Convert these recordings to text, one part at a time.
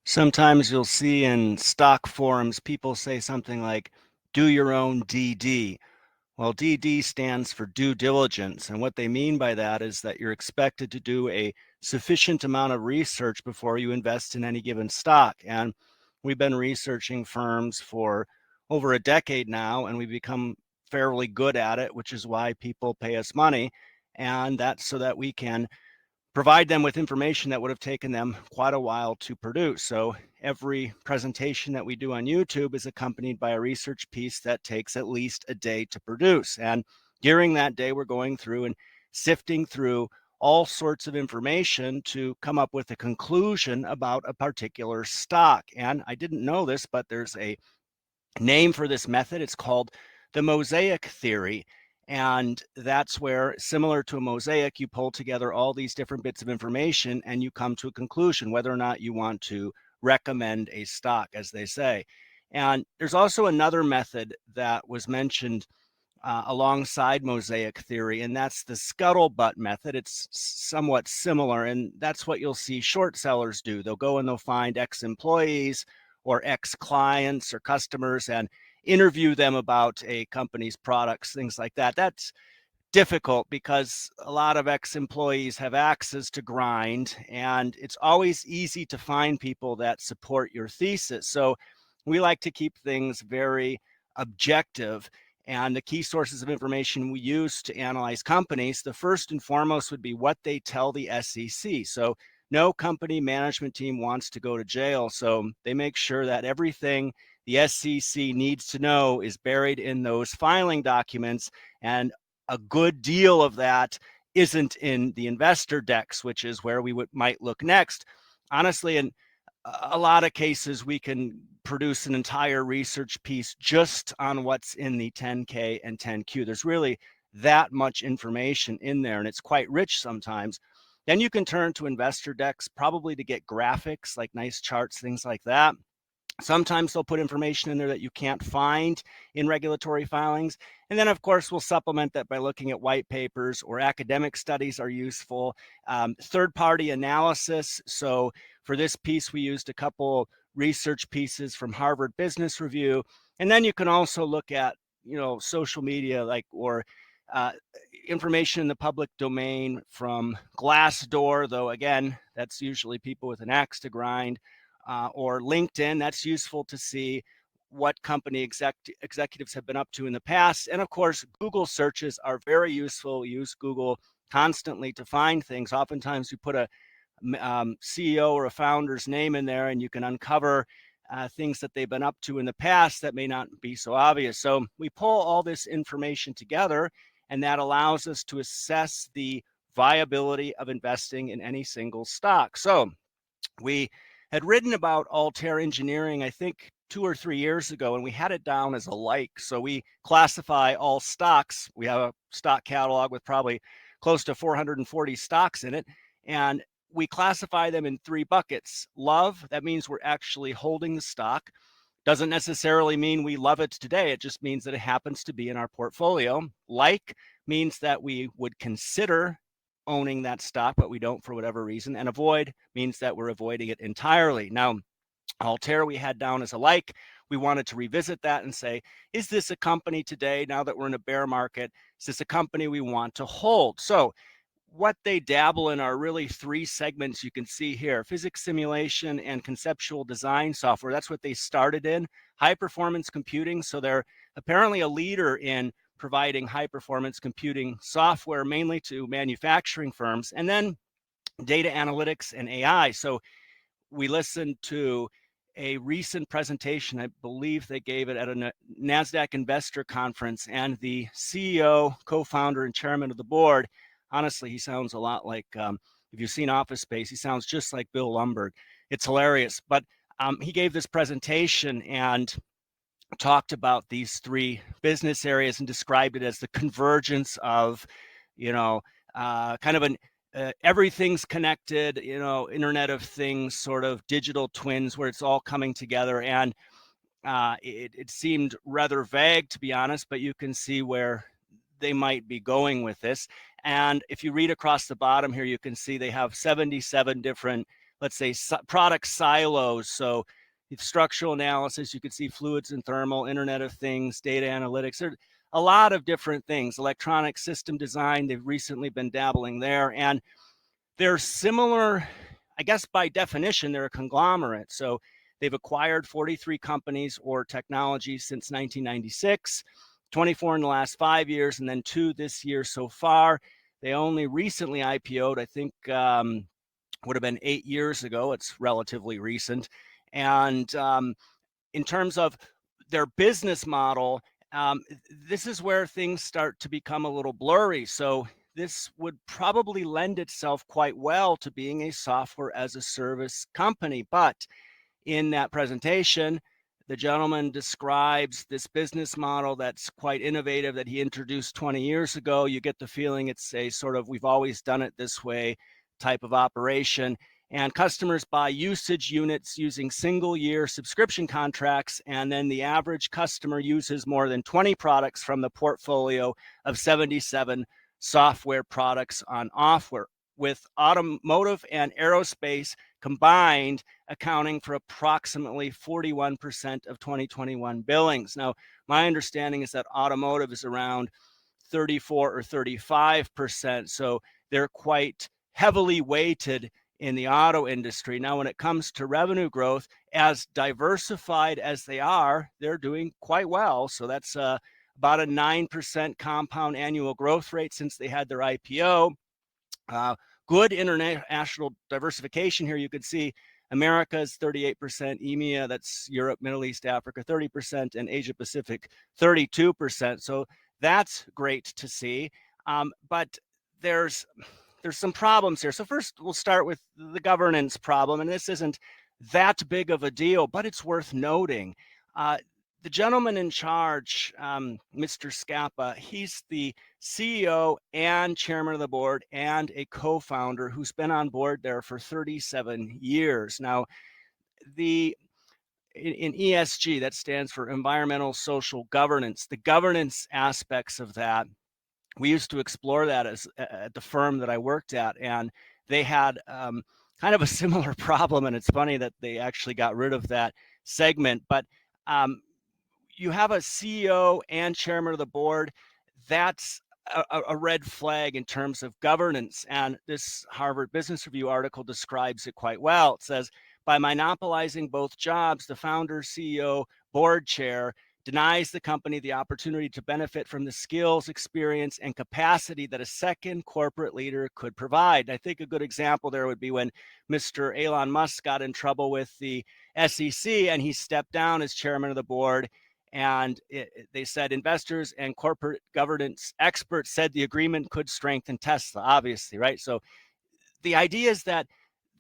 Sometimes you'll see in stock forums, people say something like, do your own DD. Well, DD stands for due diligence. And what they mean by that is that you're expected to do a sufficient amount of research before you invest in any given stock. And we've been researching firms for over a decade now, and we've become fairly good at it, which is why people pay us money. And that's so that we can provide them with information that would have taken them quite a while to produce. So every presentation that we do on YouTube is accompanied by a research piece that takes at least a day to produce. And during that day, we're going through and sifting through all sorts of information to come up with a conclusion about a particular stock. And I didn't know this, but there's a name for this method. It's called the Mosaic Theory. And that's where, similar to a mosaic, you pull together all these different bits of information and you come to a conclusion whether or not you want to recommend a stock, as they say. And there's also another method that was mentioned alongside Mosaic Theory, and that's the scuttlebutt method. It's somewhat similar, and that's what you'll see short sellers do. They'll go and they'll find ex-employees or ex-clients or customers and interview them about a company's products, things like that. That's difficult because a lot of ex-employees have axes to grind, and it's always easy to find people that support your thesis. So we like to keep things very objective. And the key sources of information we use to analyze companies, the first and foremost would be what they tell the SEC. So no company management team wants to go to jail. So they make sure that everything the SEC needs to know is buried in those filing documents. And a good deal of that isn't in the investor decks, which is where we might look next. Honestly, in a lot of cases, we can produce an entire research piece just on what's in the 10K and 10Q. There's really that much information in there, and it's quite rich sometimes. Then you can turn to investor decks, probably to get graphics, like nice charts, things like that. Sometimes they'll put information in there that you can't find in regulatory filings. And then, of course, we'll supplement that by looking at white papers, or academic studies are useful. Third-party analysis. So for this piece, we used a couple research pieces from Harvard Business Review. And then you can also look at, social media, or information in the public domain from Glassdoor, though, again, that's usually people with an axe to grind. Or LinkedIn. That's useful to see what company executives have been up to in the past. And of course, Google searches are very useful. We use Google constantly to find things. Oftentimes you put a CEO or a founder's name in there and you can uncover things that they've been up to in the past that may not be so obvious. So we pull all this information together, and that allows us to assess the viability of investing in any single stock. So we had written about Altair Engineering, I think 2 or 3 years ago, and we had it down as a like. So we classify all stocks. We have a stock catalog with probably close to 440 stocks in it. And we classify them in 3 buckets. Love, that means we're actually holding the stock. Doesn't necessarily mean we love it today. It just means that it happens to be in our portfolio. Like means that we would consider owning that stock, but we don't for whatever reason. And avoid means that we're avoiding it entirely. Now, Altair we had down as a like. We wanted to revisit that and say, is this a company today, now that we're in a bear market, is this a company we want to hold? So what they dabble in are really 3 segments you can see here: physics simulation and conceptual design software. That's what they started in. High performance computing. So they're apparently a leader in providing high performance computing software, mainly to manufacturing firms. And then data analytics and AI. So we listened to a recent presentation. I believe they gave it at a NASDAQ investor conference, and the CEO, co-founder, and chairman of the board, honestly, he sounds a lot like, if you've seen Office Space, he sounds just like Bill Lumbergh. It's hilarious. But he gave this presentation and talked about these 3 business areas and described it as the convergence of, kind of an everything's connected, Internet of Things, sort of digital twins, where it's all coming together. And it seemed rather vague, to be honest, but you can see where they might be going with this. And if you read across the bottom here, you can see they have 77 different let's say, product silos. So structural analysis, you could see fluids and thermal, Internet of Things, data analytics. There are a lot of different things. Electronic system design, they've recently been dabbling there. And they're similar, I guess by definition, they're a conglomerate. So they've acquired 43 companies or technologies since 1996, 24 in the last 5 years, and then 2 this year so far. They only recently IPO'd, I think would have been 8 years ago. It's relatively recent. And in terms of their business model, this is where things start to become a little blurry. So this would probably lend itself quite well to being a software as a service company. But in that presentation, the gentleman describes this business model that's quite innovative that he introduced 20 years ago. You get the feeling it's a sort of, we've always done it this way type of operation. And customers buy usage units using single-year subscription contracts, and then the average customer uses more than 20 products from the portfolio of 77 software products on offer, with automotive and aerospace combined accounting for approximately 41% of 2021 billings. Now, my understanding is that automotive is around 34 or 35%, so they're quite heavily weighted in the auto industry. Now, when it comes to revenue growth, as diversified as they are, they're doing quite well. So that's about a 9% compound annual growth rate since they had their IPO. Good international diversification here. You could see America's 38%, EMEA, that's Europe, Middle East, Africa, 30%, and Asia Pacific, 32%. So that's great to see. But there's some problems here. So first, we'll start with the governance problem, and this isn't that big of a deal, but it's worth noting. The gentleman in charge, Mr. Scappa, he's the CEO and chairman of the board and a co-founder who's been on board there for 37 years. Now, in ESG, that stands for environmental social governance, the governance aspects of that, we used to explore that at the firm that I worked at, and they had kind of a similar problem. And it's funny that they actually got rid of that segment. But you have a CEO and chairman of the board. That's a red flag in terms of governance. And this Harvard Business Review article describes it quite well. It says, by monopolizing both jobs, the founder, CEO, board chair denies the company the opportunity to benefit from the skills, experience, and capacity that a second corporate leader could provide. I think a good example there would be when Mr. Elon Musk got in trouble with the SEC and he stepped down as chairman of the board. And they said investors and corporate governance experts said the agreement could strengthen Tesla, obviously, right? So the idea is that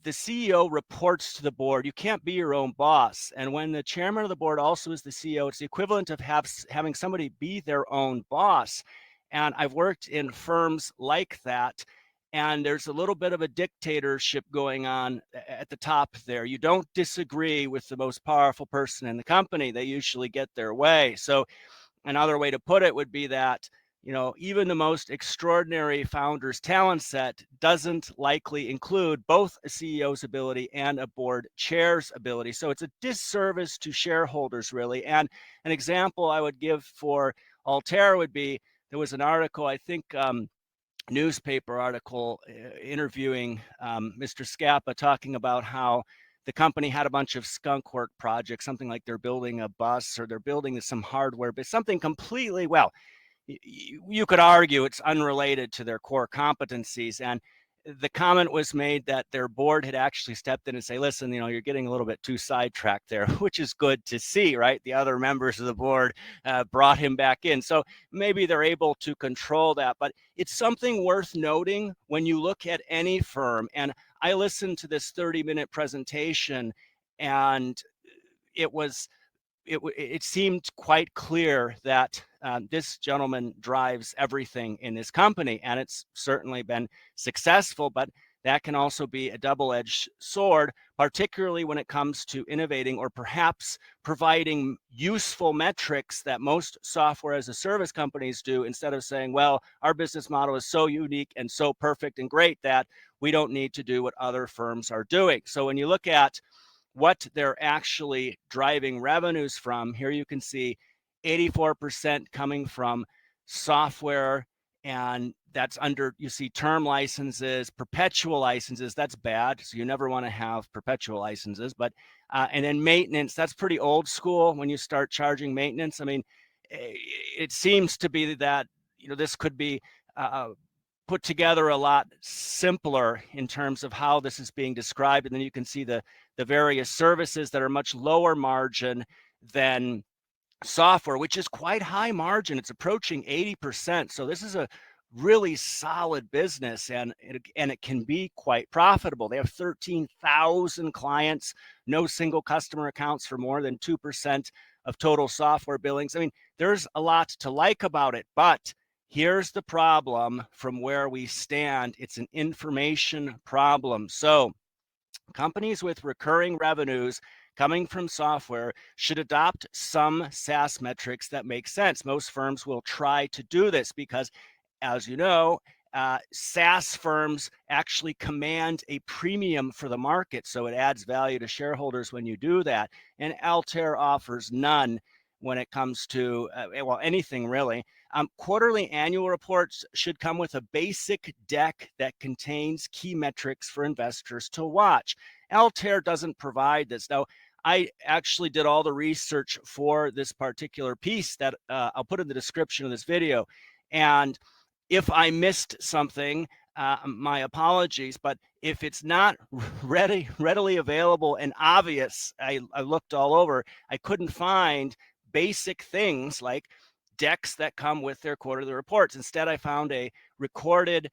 the CEO reports to the board. You can't be your own boss. And when the chairman of the board also is the CEO, it's the equivalent of having somebody be their own boss. And I've worked in firms like that, and there's a little bit of a dictatorship going on at the top there. You don't disagree with the most powerful person in the company. They usually get their way. So another way to put it would be that, even the most extraordinary founder's talent set doesn't likely include both a CEO's ability and a board chair's ability. So it's a disservice to shareholders, really. And an example I would give for Altair would be, there was an article, I think, newspaper article interviewing Mr. Scappa, talking about how the company had a bunch of skunk work projects, something like they're building a bus or they're building some hardware, but something completely, well, you could argue it's unrelated to their core competencies. And the comment was made that their board had actually stepped in and say, listen, you're getting a little bit too sidetracked there, which is good to see, right? The other members of the board brought him back in. So maybe they're able to control that, but it's something worth noting when you look at any firm. And I listened to this 30-minute presentation, and it seemed quite clear that this gentleman drives everything in this company, and it's certainly been successful. But that can also be a double-edged sword, particularly when it comes to innovating or perhaps providing useful metrics that most software as a service companies do, instead of saying, well, our business model is so unique and so perfect and great that we don't need to do what other firms are doing. So when you look at what they're actually driving revenues from, here you can see 84% coming from software, and that's under, you see term licenses, perpetual licenses, that's bad. So you never want to have perpetual licenses, but, and then maintenance, that's pretty old school when you start charging maintenance. I mean, it seems to be that, this could be put together a lot simpler in terms of how this is being described. And then you can see the various services that are much lower margin than software, which is quite high margin. It's approaching 80%. So this is a really solid business, and it can be quite profitable. They have 13,000 clients. No single customer accounts for more than 2% of total software billings. I mean, there's a lot to like about it, but here's the problem from where we stand. It's an information problem. So companies with recurring revenues coming from software should adopt some SaaS metrics that make sense. Most firms will try to do this because, as you know, SaaS firms actually command a premium for the market, so it adds value to shareholders when you do that. And Altair offers none when it comes to, well, anything really. Quarterly annual reports should come with a basic deck that contains key metrics for investors to watch. Altair doesn't provide this. Now, I actually did all the research for this particular piece that I'll put in the description of this video. And if I missed something, my apologies, but if it's not readily available and obvious, I looked all over, I couldn't find basic things like decks that come with their quarterly reports. Instead, I found a recorded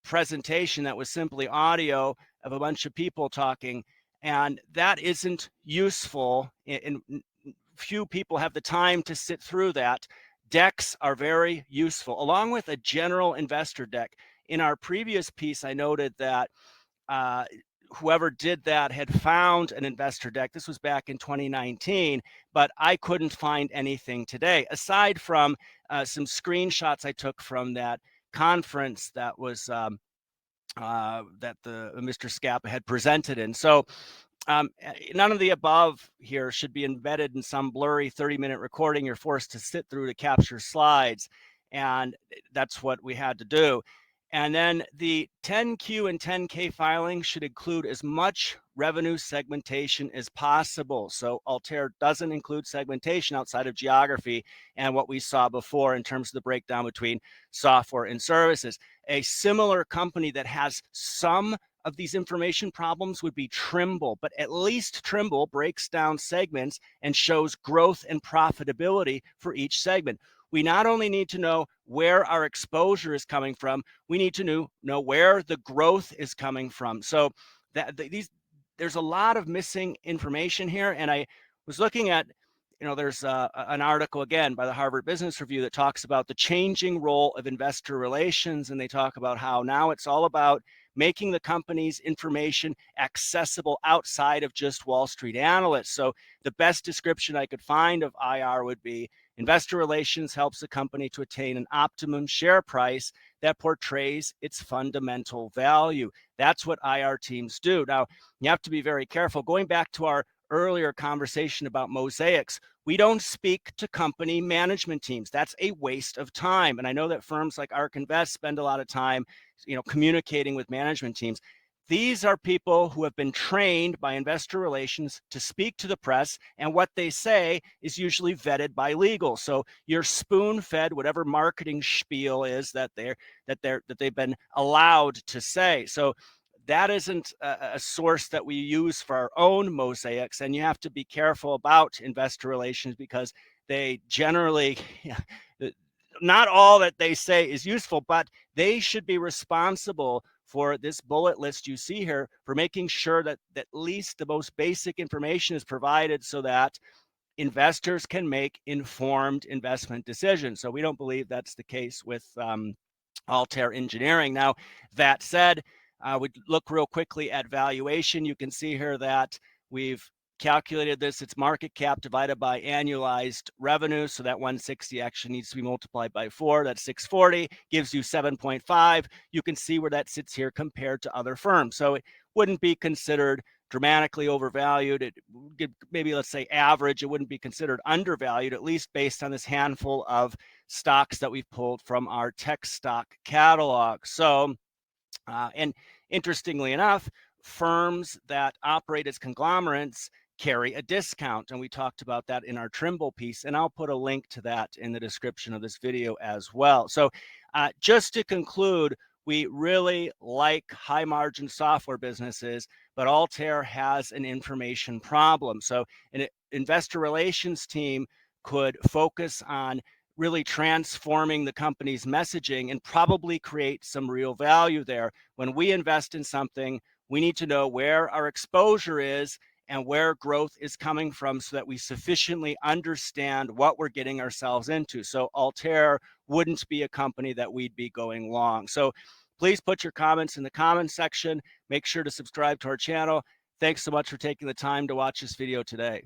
presentation that was simply audio of a bunch of people talking, and that isn't useful, and few people have the time to sit through that. Decks are very useful, along with a general investor deck. In our previous piece, I noted that whoever did that had found an investor deck. This was back in 2019, but I couldn't find anything today, aside from some screenshots I took from that conference that was that the Mr. Scappa had presented in. So none of the above here should be embedded in some blurry 30-minute recording you're forced to sit through to capture slides. And that's what we had to do. And then the 10Q and 10K filing should include as much revenue segmentation as possible. So Altair doesn't include segmentation outside of geography and what we saw before in terms of the breakdown between software and services. A similar company that has some of these information problems would be Trimble, but at least Trimble breaks down segments and shows growth and profitability for each segment. We not only need to know where our exposure is coming from, we need to know where the growth is coming from. So there's a lot of missing information here. And I was looking at, there's an article again by the Harvard Business Review that talks about the changing role of investor relations. And they talk about how now it's all about making the company's information accessible outside of just Wall Street analysts. So the best description I could find of IR would be: investor relations helps a company to attain an optimum share price that portrays its fundamental value. That's what IR teams do. Now, you have to be very careful. Going back to our earlier conversation about mosaics, we don't speak to company management teams. That's a waste of time. And I know that firms like ARK Invest spend a lot of time, communicating with management teams. These are people who have been trained by investor relations to speak to the press, and what they say is usually vetted by legal. So you're spoon-fed whatever marketing spiel is that they've been allowed to say. So that isn't a source that we use for our own mosaics, and you have to be careful about investor relations because they generally, not all that they say is useful, but they should be responsible for this bullet list you see here, for making sure that at least the most basic information is provided so that investors can make informed investment decisions. So we don't believe that's the case with Altair Engineering. Now, that said, We look real quickly at valuation. You can see here that we've calculated this. It's market cap divided by annualized revenue. So that 160 actually needs to be multiplied by 4. That's 640, gives you 7.5. You can see where that sits here compared to other firms. So it wouldn't be considered dramatically overvalued. It maybe, let's say, average. It wouldn't be considered undervalued, at least based on this handful of stocks that we've pulled from our tech stock catalog. So, and interestingly enough, firms that operate as conglomerates carry a discount. And we talked about that in our Trimble piece. And I'll put a link to that in the description of this video as well. So just to conclude, we really like high margin software businesses, but Altair has an information problem. So an investor relations team could focus on really transforming the company's messaging and probably create some real value there. When we invest in something, we need to know where our exposure is and where growth is coming from so that we sufficiently understand what we're getting ourselves into. So Altair wouldn't be a company that we'd be going long. So please put your comments in the comments section. Make sure to subscribe to our channel. Thanks so much for taking the time to watch this video today.